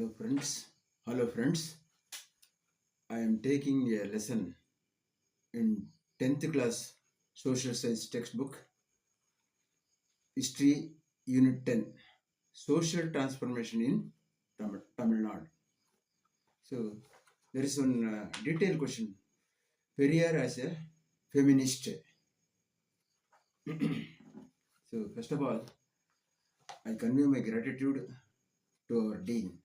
Hello friends. I am taking a lesson in 10th class social science textbook, History Unit 10, Social Transformation in Tamil Nadu. So there is one detailed question. Periyar as a feminist. So first of all, I convey my gratitude to our Dean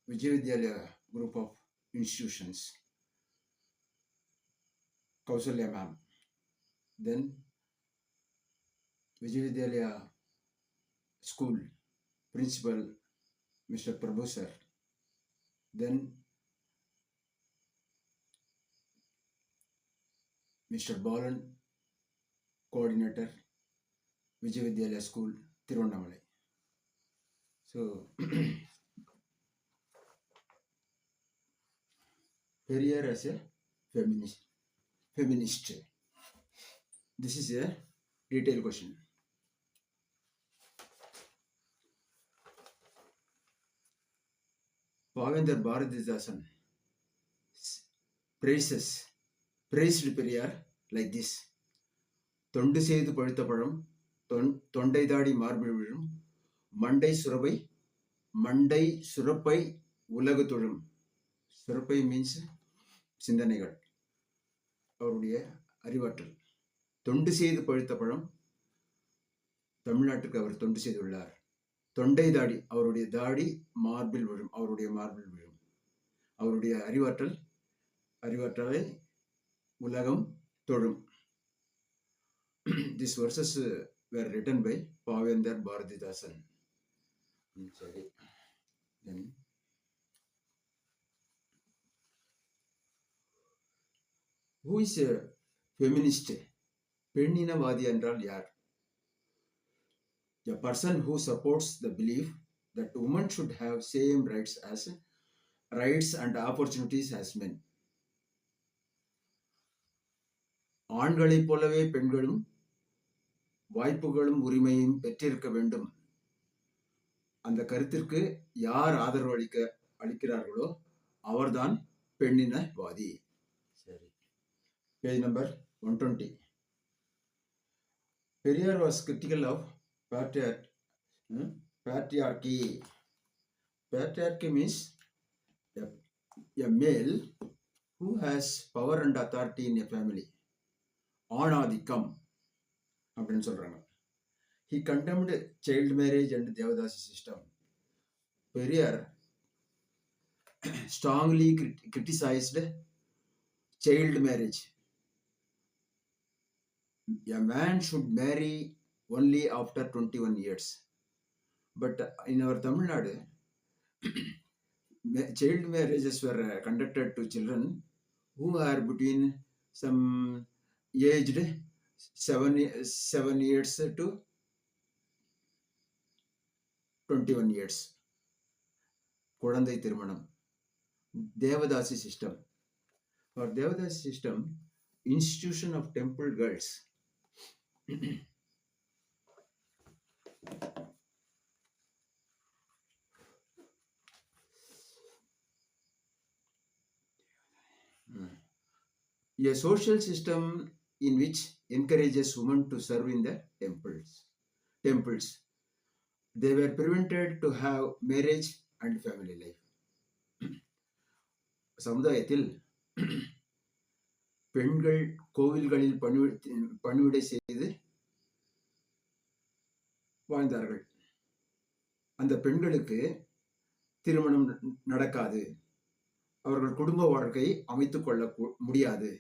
Vijay Group of Institutions, Kausalya ma'am. Then Vijay School Principal Mr. Prabhu sir. Then Mr. Balan, Coordinator, Vijay School, Tiruvannamalai. So, Periyar as a feminist. This is a detailed question. Pavendra Bharatidasan praised Periyar like this. தொண்டு செய்து பழுத்த பழம் தொண்டை தாடி மார்பில் விழும் மண்டை சுரப்பை உலகு தொழும். சுரப்பை மீன்ஸ் சிந்தனைகள், அவருடைய அறிவாற்றல். தொண்டு செய்து பழுத்த பழம், தமிழ்நாட்டுக்கு அவர் தொண்டு செய்துள்ளார். தொண்டை தாடி, அவருடைய தாடி மார்பில் விழும், அவருடைய மார்பில் விழும். அவருடைய அறிவாற்றலை உலகம் தொழும். These verses were written by Pavendra Bharatidasan. Then who is a feminist? பெண்ணினவாதி என்றால் யார்? A person who supports the belief that women should have same rights and opportunities as men. ஆண்களைப் போலவே பெண்களும் வாய்ப்புகளும் உரிமையும் பெற்றிருக்க வேண்டும். அந்த கருத்திற்கு யார் ஆதரவு அளிக்கிறார்களோ அவர்தான் பெண்ணினவாதி. சரி, page number 120. Periyar was critical of patriarchy. Patriarchy means a male who has power and authority in a family. ஆணாதிக்கம் அப்படின்னு சொல்றாங்க. He condemned child marriage and Devadasi system. Periyar strongly criticized child marriage. A man should marry only after 21 years. But in our Tamil Nadu, child marriages were conducted to children who are between some aged 7 years to 21 years. குழந்தை திருமணம். Devadasi system. For Devadasi system, institution of temple girls. A social system in which encourages women to serve in the temples. They were prevented to have marriage and family life. சமுதாயத்தில் பெண்கள் கோவில்களில் பணிவிடை செய்து வாழ்ந்தார்கள். அந்த பெண்களுக்கு திருமணம் நடக்காது, அவர்கள் குடும்ப வாழ்க்கை அமைத்துக் கொள்ள முடியாது.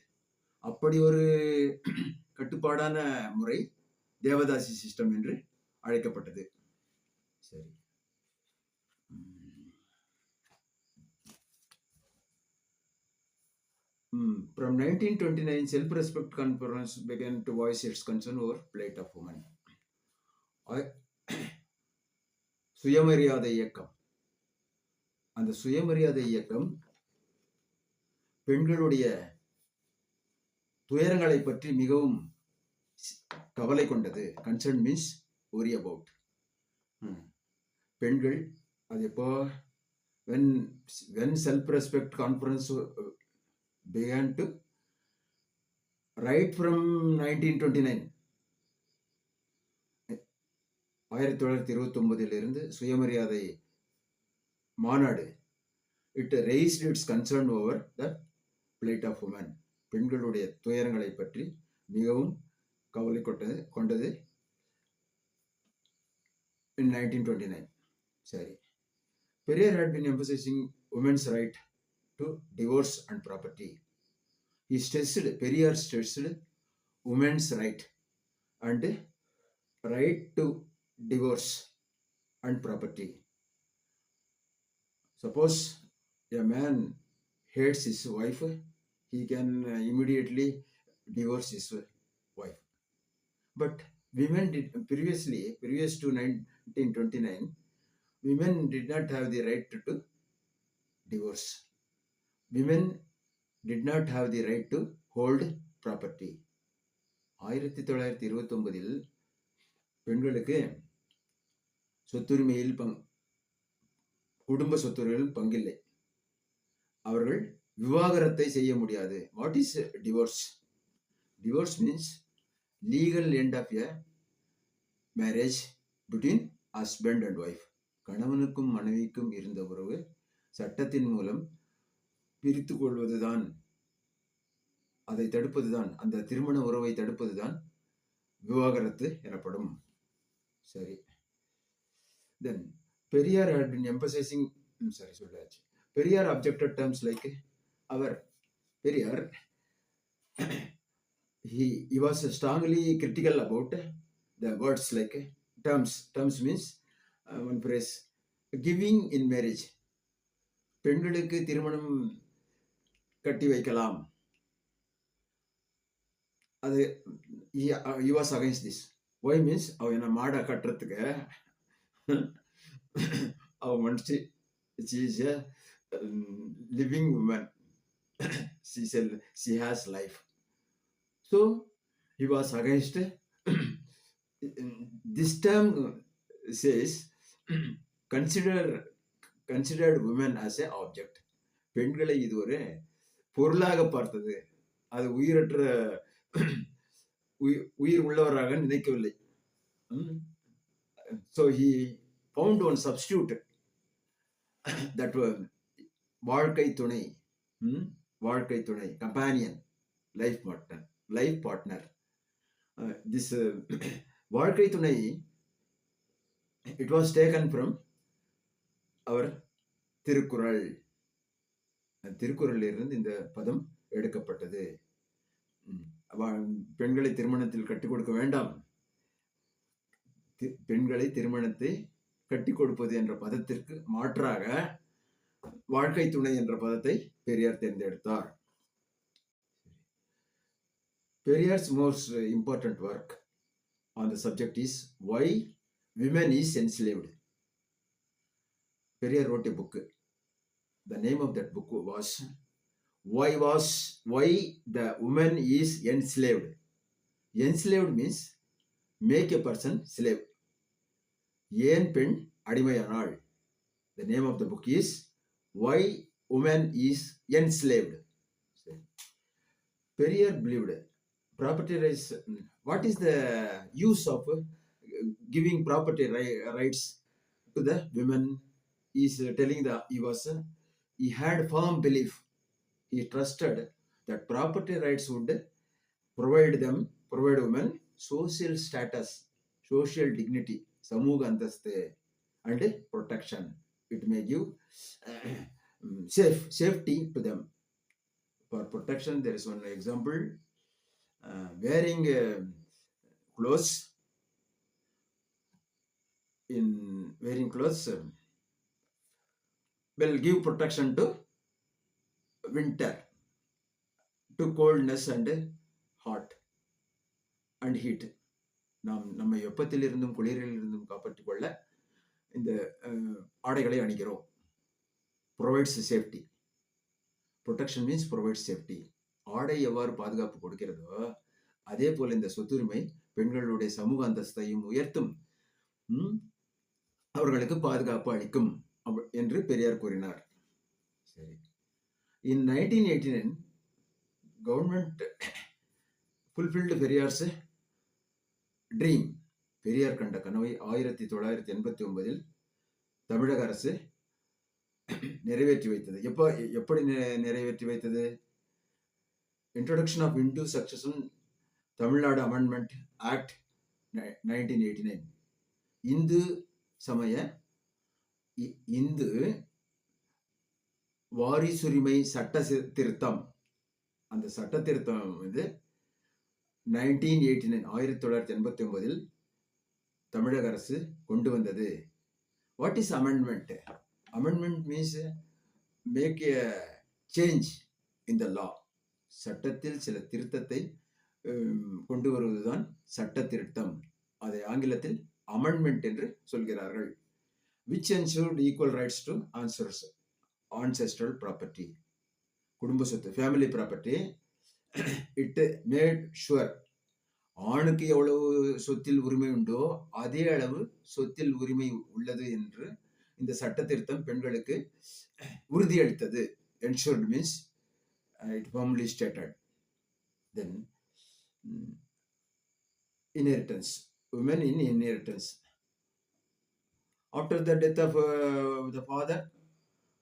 அப்படி ஒரு கட்டுப்பாடான முறை தேவதாசி சிஸ்டம் என்று அழைக்கப்பட்டது. சரி, from 1929, Self-Respect Conference began to voice its concern over plight of women. சுயமரியாதை இயக்கம். அந்த சுயமரியாதை இயக்கம் பெண்களுடைய துயரங்களை பற்றி மிகவும் கவலை கொண்டது. Concern means worry about. பெண்கள் அது எப்போ when when self-respect conference began to right from 1929 1929 சுயமரியாதை மாநாடு it raised its concern over the plight of women. பெண்களுடைய துயரங்களை பற்றி மிகவும் கவலை கொண்டது in 1929. சரி, Periyar had been emphasizing women's right to divorce and property. Periyar stressed women's right and right to divorce and property. Suppose a man hates his wife, he can immediately divorce his wife. But women did previous to 1929, women did not have the right to divorce. Women did not have the right to hold property. 1929 பெண்களுக்கு சொத்துரிமையில் குடும்ப சொத்துரிமையில் பங்கில்லை. அவர்கள் விவாகரத்தை செய்ய முடியாது. What is divorce? Divorce means legal end of a marriage between husband and wife. கணவனுக்கும் மனைவிக்கும் இருந்த உறவு சட்டத்தின் மூலம் பிரித்து கொள்வதுதான், அதை தடுப்பதுதான், அந்த திருமண உறவை தடுப்பதுதான் விவாகரத்து எனப்படும். சரி, then Periyar had been emphasizing Periyar objected terms like Periyar he was strongly critical about the words like terms means one phrase giving in marriage. பெண்களுக்கு திருமணம் கட்டி வைக்கலாம், அது he was against this. Why means அவன் மாட கட்டுறதுக்கு அவ மனுஷி she is a living woman. she has life. So he was against this term says considered women as a object. பெண்களை இது ஒரு பொருளாக பார்த்தது, அது உயிர் உள்ளவராக நினைக்கவில்லை. So he found one substitute, that வாழ்க்கை துணை, companion, life partner. This வாழ்க்கை துணை, it was taken from our Thirukkural. திருக்குறளில் இருந்து இந்த பதம் எடுக்கப்பட்டது. பெண்களை திருமணத்தில் கட்டி கொடுக்க வேண்டாம், பெண்களை திருமணத்தை கட்டி கொடுப்பது என்ற பதத்திற்கு மாற்றாக வாழ்க்கை துணை என்ற பதத்தை பெரியார் தேர்ந்தெடுத்தார். Periyar's most important work on the subject is Why Women is Enslaved. Periyar wrote a book. The name of that book was Why the Woman is Enslaved. Enslaved means make a person slave. ஏன் பெண் அடிமையானாள்? The name of the book is Why Woman is Enslaved. Periyar believed property rights. What is the use of giving property rights to the women? He is telling he had firm belief. He trusted that property rights would provide women social status, social dignity, samooga antastu, and protection. It may give safety to them. For protection, there is one example. Wearing clothes will give protection to winter, to coldness and hot and heat. நம்ம வெப்பத்திலிருந்தும் குளிரிலிருந்தும் காப்பாற்றிக் கொள்ள இந்த ஆடைகளை அணிகிறோம். Provides safety. Protection means provide safety. ஆடை எவ்வாறு பாதுகாப்பு கொடுக்கிறதோ அதே போல இந்த சொத்துரிமை பெண்களுடைய சமூக அந்தஸ்தையும் உயர்த்தும். அவர்களுக்கு பாதுகாப்பு அளிக்கும் என்று பெரியார் கூறினார். சரி. In 1989, government fulfilled Periyar's dream. Periyar கண்ட கனவை 1989 தமிழக அரசு நிறைவேற்றி வைத்தது. எப்படி நிறைவேற்றி வைத்தது? Introduction of Hindu succession Tamil Nadu amendment act 1989. Hindu சமய இந்து வாரிசுரிமை சட்ட திருத்தம். அந்த சட்ட திருத்தம் வந்து 1989 தமிழக அரசு கொண்டு வந்தது. What is amendment? Amendment means make a change in the law. சட்டத்தில் சில திருத்தத்தை கொண்டு வருவதுதான் சட்ட திருத்தம். அதை ஆங்கிலத்தில் அமெண்ட்மெண்ட் என்று சொல்கிறார்கள். which ensured equal rights to ancestral property. குடும்ப சொத்து, family property. It made sure ஆணுக்கு எவ்வளவு சொத்தில் உரிமை உண்டோ அதே அளவு சொத்தில் உரிமை உள்ளது என்று இந்த சட்ட திருத்தம் பெண்களுக்கு உறுதியளித்தது. ensured means it firmly stated. Then inheritance, women in inheritance. After the death of the father,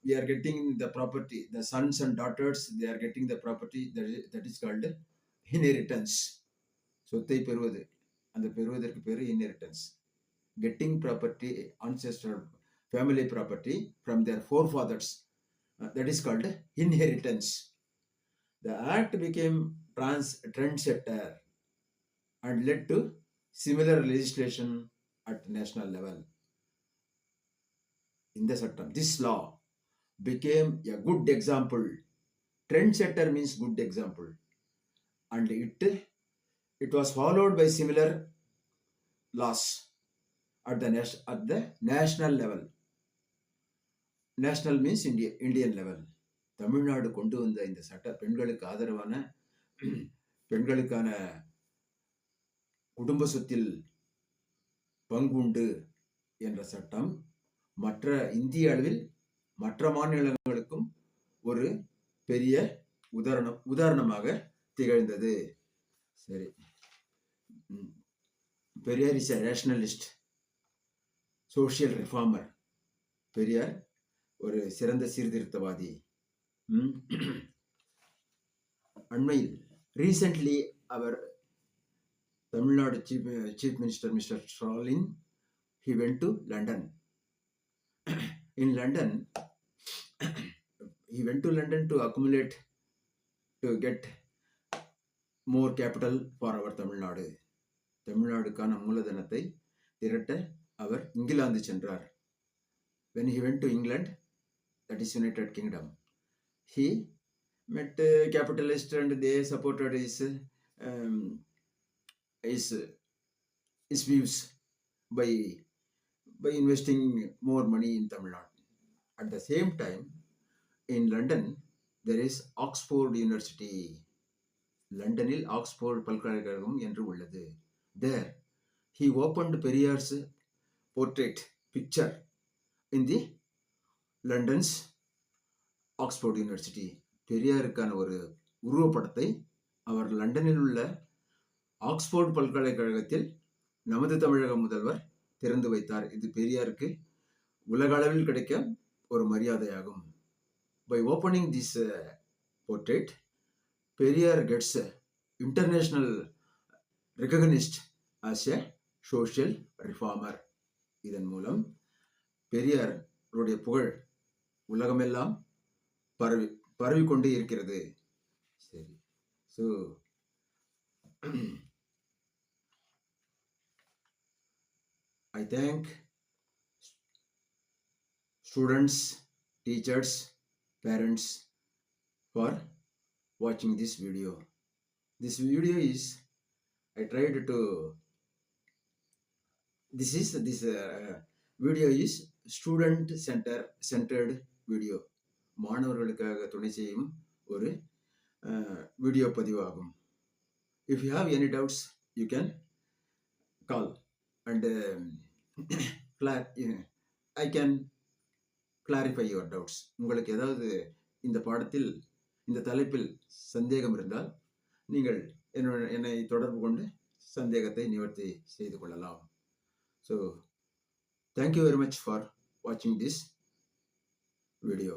we are getting the property. The sons and daughters, they are getting the property that is called inheritance. சொத்தை பெறுவது, அந்த பெறுவதற்கு பேரு inheritance. Getting property, ancestral family property from their forefathers, that is called inheritance. The act became trendsetter and led to similar legislation at national level. In the சட்டம், this law became a good example. Trendsetter means good example, and it was followed by similar laws at the national level. National means Indian level. Tamil Nadu கொண்டு வந்த இந்த சட்ட பெண்களுக்கு ஆதரவான பெண்களுக்கான குடும்ப சொத்தில் பங்குண்டு என்ற சட்டம் மற்ற இந்திய அளவில் மற்ற மாநிலங்களுக்கும் ஒரு பெரிய உதாரணமாக திகழ்ந்தது. சரி. Periyar is a rationalist, social reformer. Periyar ஒரு சிறந்த சீர்திருத்தவாதி. அண்மையில் ரீசென்ட்லி அவர் Tamil Nadu chief minister mister Stalin he went to London. In London, he went to London to accumulate, to get more capital for our Tamil Nadu. தமிழ்நாடுக்கான மூலதனத்தை திரட்ட அவர் இங்கிலாந்து சென்றார். When he went to England, that is United Kingdom, he met capitalists and they supported his views by investing more money in Tamil Nadu. At the same time, in London, there is Oxford University. லண்டனில் Oxford பல்கலைக்கழகம் என்று உள்ளது. There, he opened Periyar's portrait picture in the London's Oxford University. பெரியாருக்கான ஒரு உருவப்படத்தை அவர் லண்டனில் உள்ள Oxford பல்கலைக்கழகத்தில் நமது தமிழக முதல்வர் திறந்து வைத்தார். இது பெரியாருக்கு உலக அளவில் கிடைக்க ஒரு மரியாதையாகும். By opening this portrait, Periyar gets international recognized as a social reformer. இதன் மூலம் பெரியாருடைய புகழ் உலகமெல்லாம் பரவிக்கொண்டே இருக்கிறது. சரி. So I thank students, teachers, parents for watching this video. This video is, I tried to, this video is student centered video. மாணவர்களுக்காக துணை செய்யும் ஒரு வீடியோ பதிவாகும். If you have any doubts, you can call and I can clarify your doubts. உங்களுக்கு ஏதாவது இந்த பாடத்தில் இந்த தலைப்பில் சந்தேகம் இருந்தால் நீங்கள் என்னை தொடர்பு கொண்டு சந்தேகத்தை நிவர்த்தி செய்து கொள்ளலாம். So thank you very much for வாட்சிங் திஸ் video.